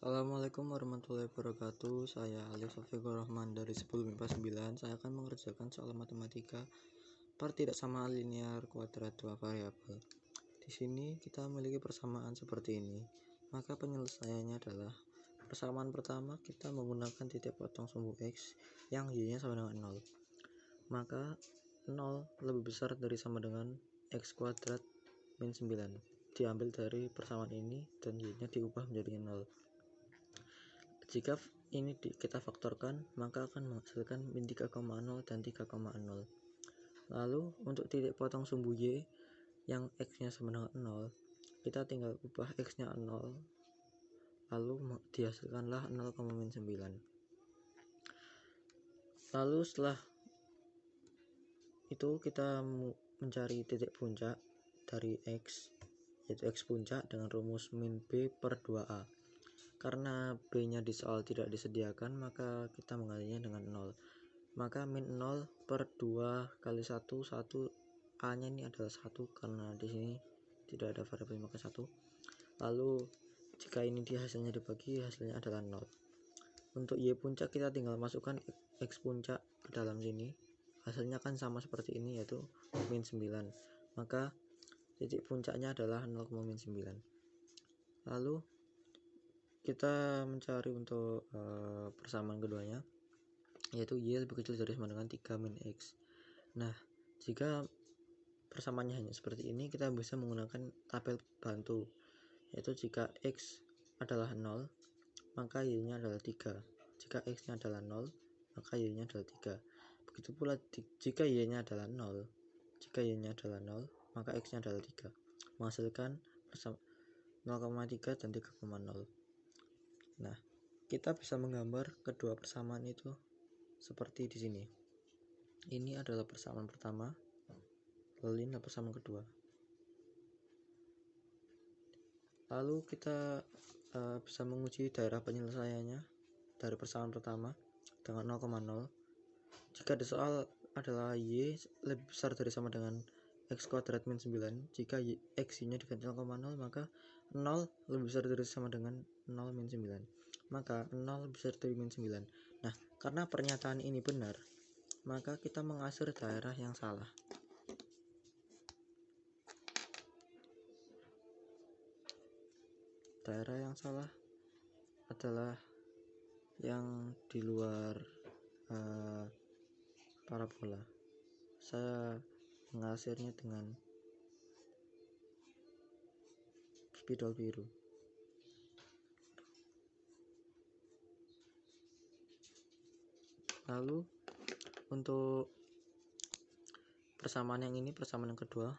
Assalamualaikum warahmatullahi wabarakatuh. Saya Alif Syafiqur Rahman dari 10 MIPA 9. Saya akan mengerjakan soal matematika part tidak sama linear kuadrat dua variabel. Di sini kita memiliki persamaan seperti ini. Maka penyelesaiannya adalah persamaan pertama kita menggunakan titik potong sumbu X yang Y-nya sama dengan 0. Maka 0 lebih besar dari sama dengan X kuadrat min 9. Diambil dari persamaan ini dan Y-nya diubah menjadi 0. Jika ini kita faktorkan, maka akan menghasilkan min 3,0 dan 3,0. Lalu untuk titik potong sumbu Y yang X-nya sama dengan 0, kita tinggal ubah X-nya 0, lalu dihasilkanlah 0,9. Lalu setelah itu kita mencari titik puncak dari X, yaitu X puncak dengan rumus min B per 2A. Karena B-nya di soal tidak disediakan, maka kita mengalinya dengan 0. Maka min 0 per 2 kali 1, A-nya ini adalah 1 karena di sini tidak ada variabel maka 1. Lalu jika ini hasilnya dibagi, hasilnya adalah 0. Untuk Y puncak kita tinggal masukkan X puncak ke dalam sini. Hasilnya kan sama seperti ini, yaitu min 9. Maka titik puncaknya adalah 0,9. Lalu kita mencari untuk persamaan keduanya, yaitu Y lebih kecil dari sama dengan 3 min X. Nah, jika persamaannya hanya seperti ini, kita bisa menggunakan tabel bantu, yaitu jika X adalah 0, maka Y-nya adalah 3. Jika X-nya adalah 0, maka Y-nya adalah 3. Begitu pula jika Y-nya adalah 0, maka X-nya adalah 3. Menghasilkan 0,3 dan 3,0. Nah, kita bisa menggambar kedua persamaan itu seperti di sini. Ini adalah persamaan pertama, lalu ini adalah persamaan kedua. Lalu kita bisa menguji daerah penyelesaiannya dari persamaan pertama dengan 0,0. Jika di soal adalah Y lebih besar dari sama dengan X kuadrat min 9, jika X-nya diganti 0,0, maka 0 lebih besar dari sama dengan 0 min 9. Maka 0 lebih besar dari min 9. Nah, karena pernyataan ini benar, maka kita mengasir daerah yang salah. Daerah yang salah adalah yang di luar parabola. Saya mengasirnya dengan spidol biru. Lalu untuk persamaan yang ini, persamaan yang kedua,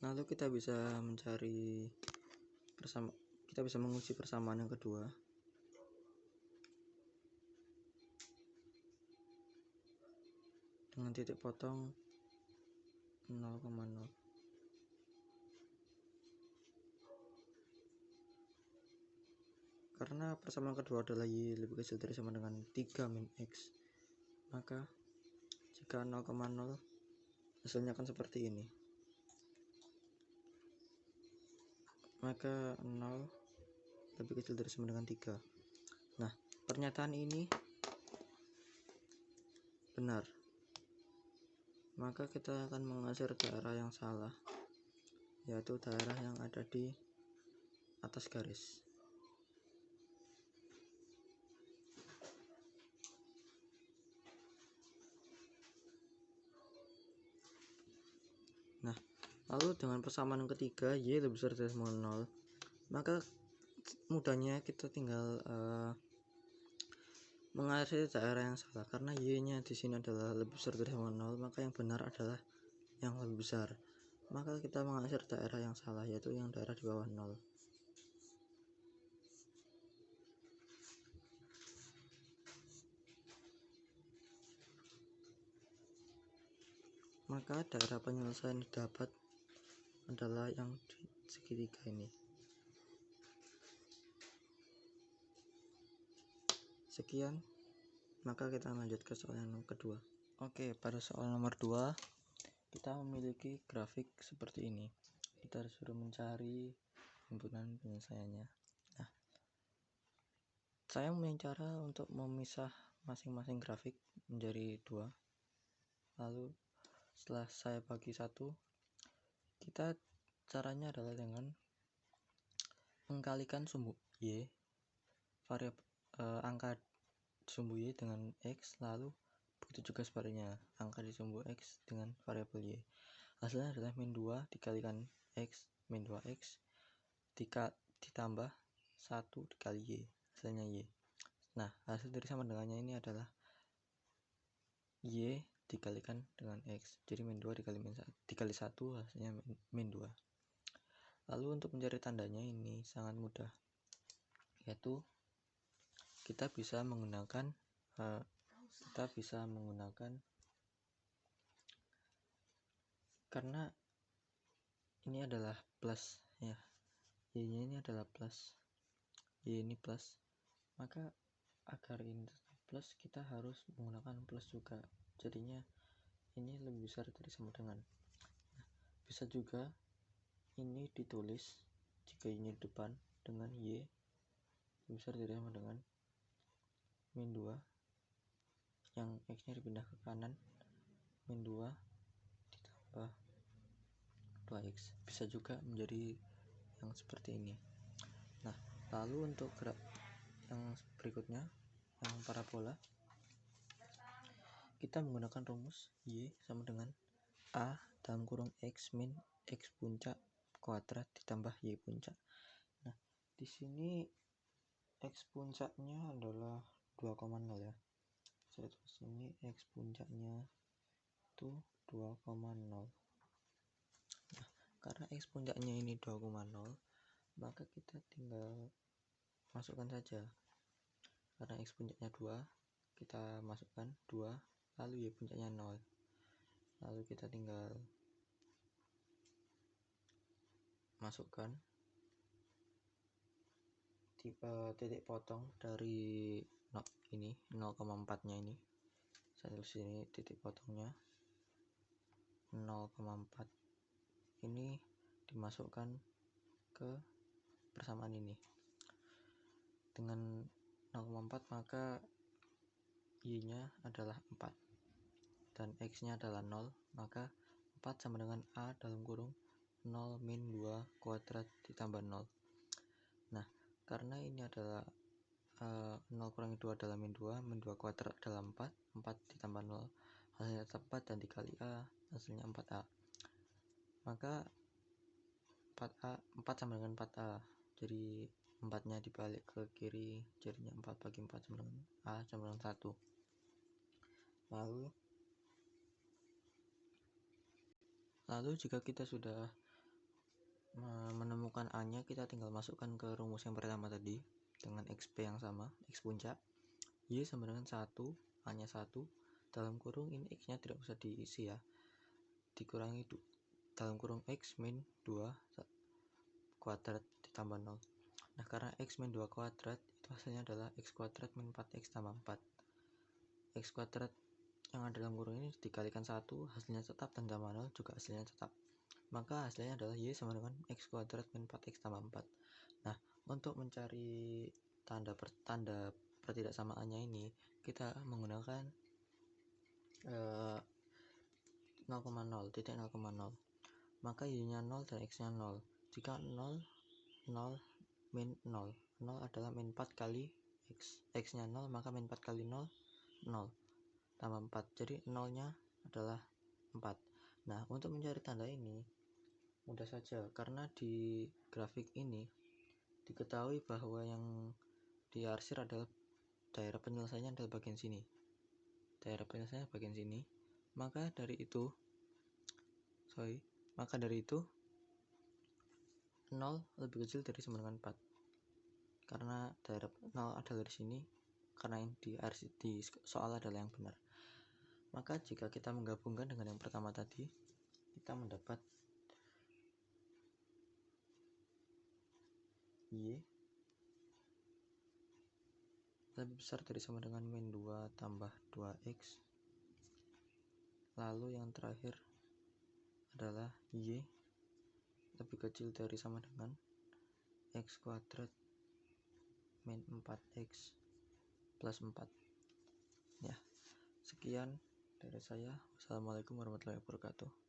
lalu kita bisa menguji persamaan yang kedua dengan titik potong 0,0. Karena persamaan kedua adalah Y lebih kecil dari sama dengan 3 min X, maka jika 0,0 hasilnya akan seperti ini. Maka 0 lebih kecil dari sama dengan 3. Nah, pernyataan ini benar. Maka kita akan mengasir daerah yang salah, yaitu daerah yang ada di atas garis. Nah, lalu dengan persamaan yang ketiga, Y lebih besar dari sama 0, maka mudahnya kita tinggal mengasir daerah yang salah. Karena Y-nya di sini adalah lebih besar dari sama 0, maka yang benar adalah yang lebih besar. Maka kita mengasir daerah yang salah, yaitu yang daerah di bawah 0. Maka daerah penyelesaian didapat adalah yang di segitiga ini. Sekian, maka kita lanjut ke soal yang kedua. Oke, pada soal nomor 2 kita memiliki grafik seperti ini. Kita disuruh mencari himpunan penyelesaiannya. Nah, saya punya cara untuk memisah masing-masing grafik menjadi dua. Lalu setelah saya bagi satu, kita caranya adalah dengan mengkalikan sumbu y, variabel angka sumbu y dengan x, lalu begitu juga sebaliknya, angka di sumbu x dengan variabel y. Hasilnya adalah min 2 dikalikan x, min 2x ditambah 1 dikali y, hasilnya y. Nah, hasil dari sama dengannya ini adalah y dikalikan dengan x, jadi min 2 dikali 1 hasilnya min 2. Lalu untuk mencari tandanya ini sangat mudah, yaitu kita bisa menggunakan karena ini adalah plus ya, y nya ini adalah plus, y ini plus, maka agar ini plus kita harus menggunakan plus juga, jadinya ini lebih besar dari sama dengan. Nah, bisa juga ini ditulis jika ini depan dengan y lebih besar dari sama dengan min 2, yang x nya dipindah ke kanan, min 2 ditambah 2x. Bisa juga menjadi yang seperti ini. Nah, lalu untuk gerak yang berikutnya, yang parabola, kita menggunakan rumus y sama dengan a dalam kurung x min x puncak kuadrat ditambah y puncak. Nah, di sini x puncaknya adalah 2,0 ya. Saya tulis ini x puncaknya itu 2,0. Nah, karena x puncaknya ini 2,0, maka kita tinggal masukkan saja. Karena x puncaknya 2, kita masukkan 2, lalu y puncaknya 0. Lalu kita tinggal masukkan titik potong dari ini 0,4 nya ini. Saya tulis ini titik potongnya 0,4. Ini dimasukkan ke persamaan ini. Dengan 0,4 maka y nya adalah 4 dan x nya adalah 0, maka 4 sama dengan a dalam kurung 0 min 2 kuadrat ditambah 0. Nah, karena ini adalah 0 kurangi 2 adalah min 2, min 2 kuadrat adalah 4, 4 ditambah 0 hasilnya 4 dan dikali a hasilnya 4a. Maka 4 sama dengan 4a, jadi 4 nya dibalik ke kiri, jadinya 4 bagi 4 sama dengan a sama dengan 1. Lalu jika kita sudah menemukan a nya, kita tinggal masukkan ke rumus yang pertama tadi dengan xp yang sama, x puncak, y sama dengan 1, a nya 1, dalam kurung ini x nya tidak usah diisi ya, dikurangi dalam kurung x min 2 kuadrat ditambah 0. Nah, karena x min 2 kuadrat itu hasilnya adalah x kuadrat min 4x tambah 4. X kuadrat yang ada dalam kurung ini dikalikan 1 hasilnya tetap dan tambah 0 juga hasilnya tetap. Maka hasilnya adalah y sama dengan x kuadrat min 4x tambah 4. Nah, untuk mencari tanda pertidaksamaannya ini, kita menggunakan 0,0, titik 0,0. Maka y nya 0 dan x nya 0. Jika 0, 0 min 0. 0 adalah min 4 kali x. X nya 0, maka min 4 kali 0, 0. Tambah 4. Jadi 0 nya adalah 4. Nah, untuk mencari tanda ini mudah saja, karena di grafik ini diketahui bahwa yang diarsir adalah daerah penyelesaiannya adalah bagian sini. Daerah penyelesaiannya bagian sini. Maka dari itu 0 lebih kecil dari sama dengan 4. Karena daerah 0 adalah di sini, karena yang di soal adalah yang benar. Maka jika kita menggabungkan dengan yang pertama tadi, kita mendapat y lebih besar dari sama dengan min 2 tambah 2x. Lalu yang terakhir adalah Y lebih kecil dari sama dengan X kuadrat min 4X plus 4. Ya, sekian dari saya. Wassalamualaikum warahmatullahi wabarakatuh.